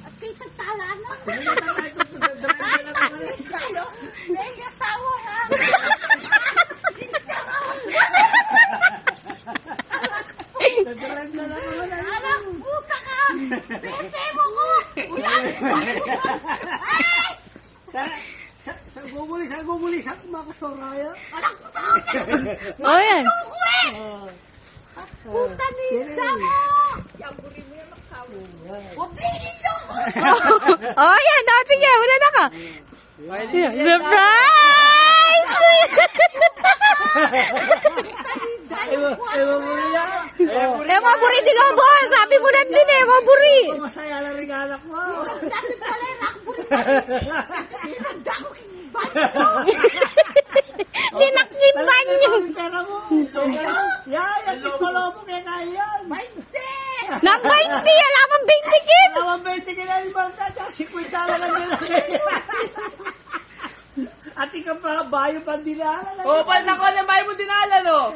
At kayo tagtala na. May kasawa ha. Alam, puta ka! Bete mo ko! Saan guguli, saan kumakasaraya? Alam, puta ka! Oh, yan. Puta nisa mo! Yamburi mo yan magsawa. Huwag tingin nyo! Oh, yan. Oh, sige, wala na ka. Surprise! Maburi din ako, boss. Sabi mo lang din eh, maburi. Masaya lang rin anak mo. Sabi pala yung nakburi. Pinagda ko Kinakimban nyo. Pera mo. Yan, pala mo kaya kaya yan. 20! Nang 20, alam ang 20 kit. Alam 20 kinaliban ka, 50 lang nilagay. At ikaw pa, bayo pa dinala. Oh, pal na ko, bayo mo dinala, no?